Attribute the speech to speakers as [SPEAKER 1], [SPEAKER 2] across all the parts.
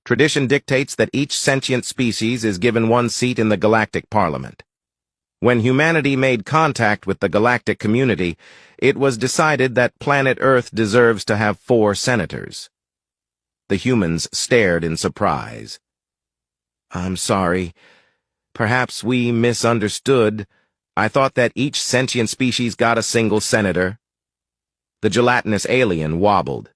[SPEAKER 1] Tradition dictates that each sentient species is given one seat in the Galactic Parliament. When humanity made contact with the galactic community, it was decided that planet Earth deserves to have 4 senators. The humans stared in surprise. "I'm sorry. Perhaps we misunderstood. I thought that each sentient species got a single senator." The gelatinous alien wobbled.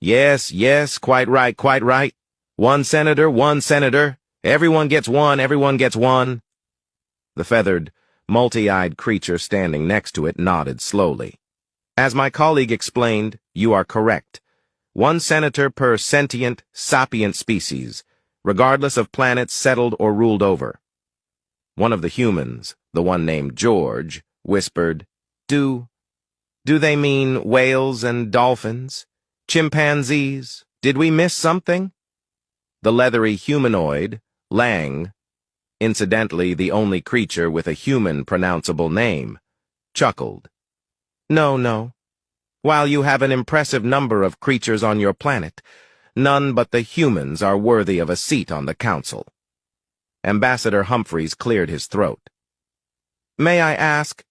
[SPEAKER 1] Yes, quite right, quite right. One senator, one senator. Everyone gets one, everyone gets one." The feathered, multi-eyed creature standing next to it nodded slowly. "As my colleague explained, you are correct. 1 senator per sentient, sapient species, regardless of planets settled or ruled over." One of the humans, the one named George, whispered, Do they mean whales and dolphins? Chimpanzees? Did we miss something?" The leathery humanoid, Lang, incidentally the only creature with a human-pronounceable name, chuckled. No. While you have an impressive number of creatures on your planet, none but the humans are worthy of a seat on the council." Ambassador Humphreys cleared his throat. "May I ask,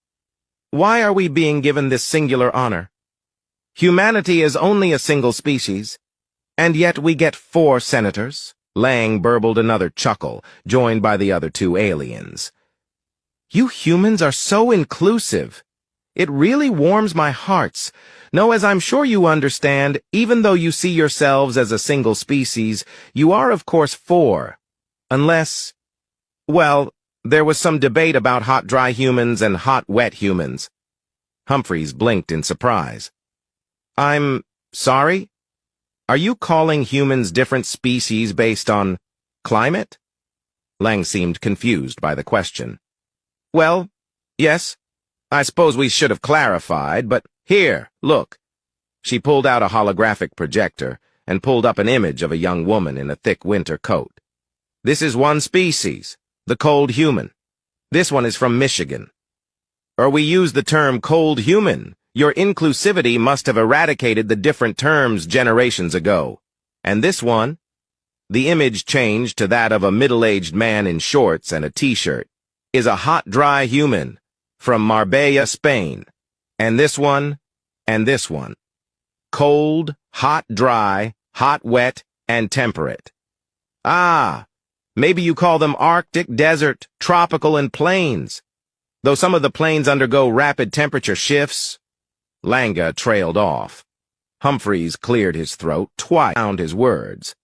[SPEAKER 1] why are we being given this singular honor? Humanity is only a single species, and yet we get 4 senators." Lang burbled another chuckle, joined by the other 2 aliens. "You humans are so inclusive. It really warms my hearts. No, as I'm sure you understand, even though you see yourselves as a single species, you are of course 4. Unless, well, there was some debate about hot dry humans and hot wet humans." Humphreys blinked in surprise. "I'm sorry? Are you calling humans different species based on climate?" Lang seemed confused by the question. "Well, yes. I suppose we should have clarified, but here, look." She pulled out a holographic projector and pulled up an image of a young woman in a thick winter coat. "This is one species, the cold human. This one is from Michigan. Or we use the term cold human. Your inclusivity must have eradicated the different terms generations ago. And this one," the image changed to that of a middle-aged man in shorts and a t-shirt, "is a hot, dry human from Marbella, Spain. And this one, cold, hot, dry, hot, wet, and temperate. Ah, maybe you call them Arctic, desert, tropical, and plains. Though some of the plains undergo rapid temperature shifts." Langa trailed off. Humphreys cleared his throat, twice found his words.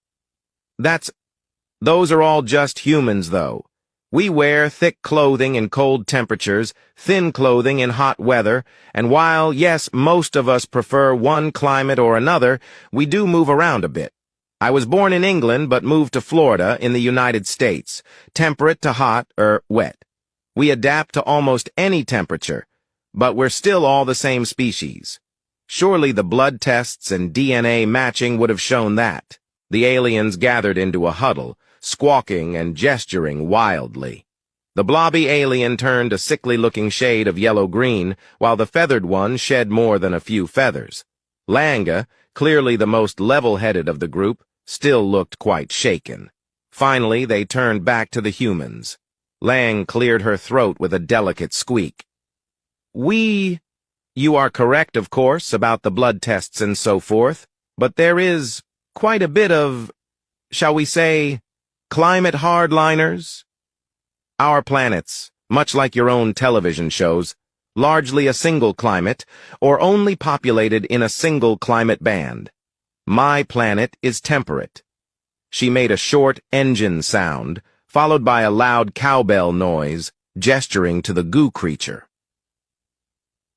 [SPEAKER 1] Those are all just humans, though. We wear thick clothing in cold temperatures, thin clothing in hot weather, and while, yes, most of us prefer one climate or another, we do move around a bit. I was born in England, but moved to Florida in the United States, temperate to hot or wet. We adapt to almost any temperature, but we're still all the same species. Surely the blood tests and DNA matching would have shown that." The aliens gathered into a huddle, squawking and gesturing wildly. The blobby alien turned a sickly-looking shade of yellow-green, while the feathered one shed more than a few feathers. Langa, clearly the most level-headed of the group, still looked quite shaken. Finally, they turned back to the humans. Lang cleared her throat with a delicate squeak. You are correct, of course, about the blood tests and so forth, but there is quite a bit of, shall we say, climate hardliners. Our planets, much like your own television shows, largely a single climate, or only populated in a single climate band. My planet is temperate." She made a short engine sound, followed by a loud cowbell noise, gesturing to the goo creature.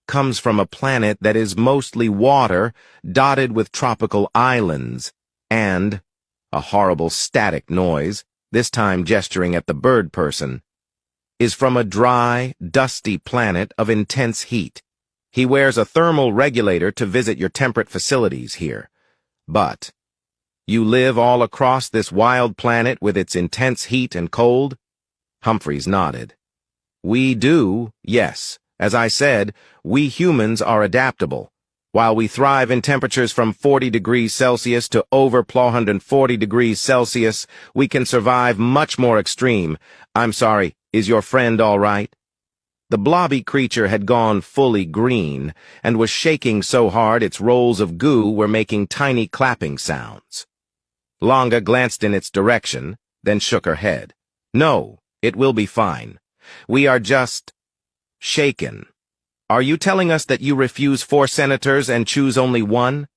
[SPEAKER 1] "Comes from a planet that is mostly water, dotted with tropical islands, and," a horrible static noise, this time gesturing at the bird person, "is from a dry, dusty planet of intense heat. He wears a thermal regulator to visit your temperate facilities here. But you live all across this wild planet with its intense heat and cold?" Humphreys nodded. "We do, yes. As I said, we humans are adaptable. While we thrive in temperatures from 40 degrees Celsius to over 440 degrees Celsius, we can survive much more extreme. I'm sorry, is your friend all right? The blobby creature had gone fully green and was shaking so hard its rolls of goo were making tiny clapping sounds. Longa glanced in its direction, then shook her head. No, it will be fine. We are just shaken. Are you telling us that you refuse 4 senators and choose only 1?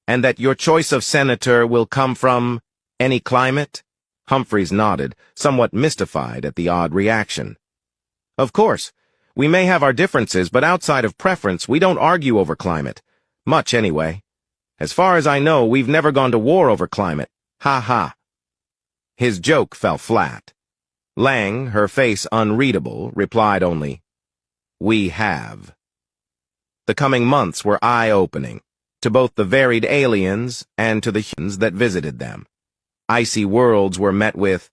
[SPEAKER 1] And that your choice of senator will come from any climate? Humphreys nodded, somewhat mystified at the odd reaction. Of course. We may have our differences, but outside of preference, we don't argue over climate. Much, anyway. As far as I know, we've never gone to war over climate. Ha ha. His joke fell flat. Lang, her face unreadable, replied only, "We have." The coming months were eye-opening, to both the varied aliens and to the humans that visited them. Icy worlds were met with,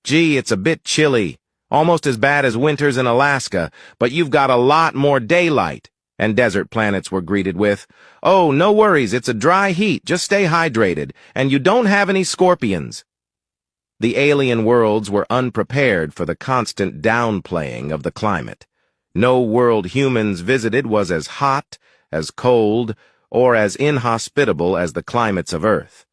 [SPEAKER 1] "Gee, it's a bit chilly, almost as bad as winters in Alaska, but you've got a lot more daylight." And desert planets were greeted with, "Oh, no worries, it's a dry heat, just stay hydrated, and you don't have any scorpions." The alien worlds were unprepared for the constant downplaying of the climate. No world humans visited was as hot, as cold, or as inhospitable as the climates of Earth.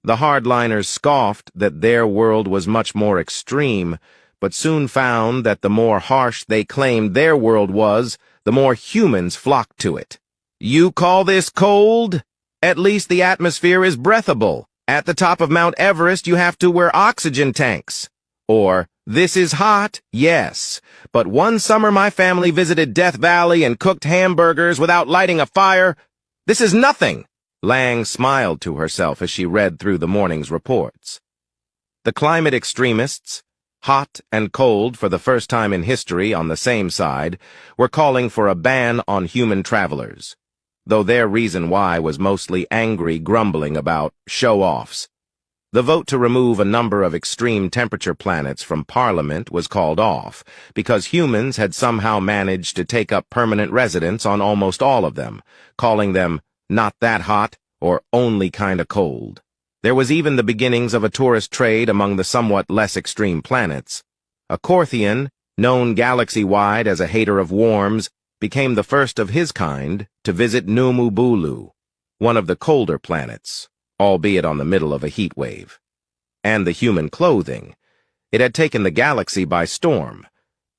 [SPEAKER 1] The hardliners scoffed that their world was much more extreme, but soon found that the more harsh they claimed their world was, the more humans flocked to it. "You call this cold? At least the atmosphere is breathable. At the top of Mount Everest you have to wear oxygen tanks." Or, "This is hot, yes, but one summer my family visited Death Valley and cooked hamburgers without lighting a fire. This is nothing." Lang smiled to herself as she read through the morning's reports. The climate extremists, hot and cold for the first time in history on the same side, were calling for a ban on human travelers, though their reason why was mostly angry grumbling about show-offs. The vote to remove a number of extreme temperature planets from Parliament was called off, because humans had somehow managed to take up permanent residence on almost all of them, calling them not that hot or only kinda cold. There was even the beginnings of a tourist trade among the somewhat less extreme planets. A Corthian, known galaxy-wide as a hater of warms, became the first of his kind to visit Numubulu, one of the colder planets, albeit on the middle of a heat wave. And the human clothing. It had taken the galaxy by storm.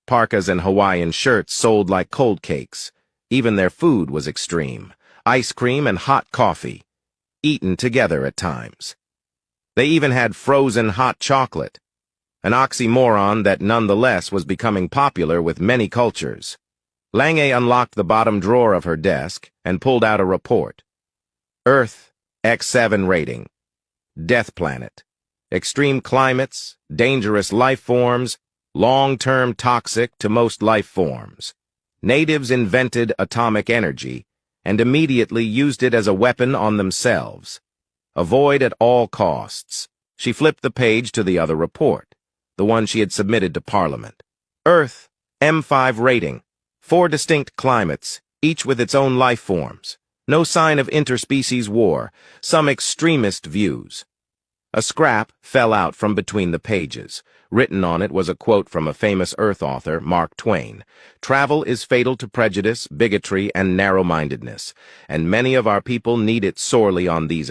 [SPEAKER 1] Parkas and Hawaiian shirts sold like cold cakes. Even their food was extreme. Ice cream and hot coffee, eaten together at times. They even had frozen hot chocolate, an oxymoron that nonetheless was becoming popular with many cultures. Lange unlocked the bottom drawer of her desk and pulled out a report. Earth, X7 rating. Death planet. Extreme climates, dangerous life forms, long-term toxic to most life forms. Natives invented atomic energy and immediately used it as a weapon on themselves. Avoid at all costs. She flipped the page to the other report, the one she had submitted to Parliament. Earth, M5 rating. 4 distinct climates, each with its own life forms. No sign of interspecies war, some extremist views. A scrap fell out from between the pages. Written on it was a quote from a famous Earth author, Mark Twain. "Travel is fatal to prejudice, bigotry, and narrow-mindedness, and many of our people need it sorely on these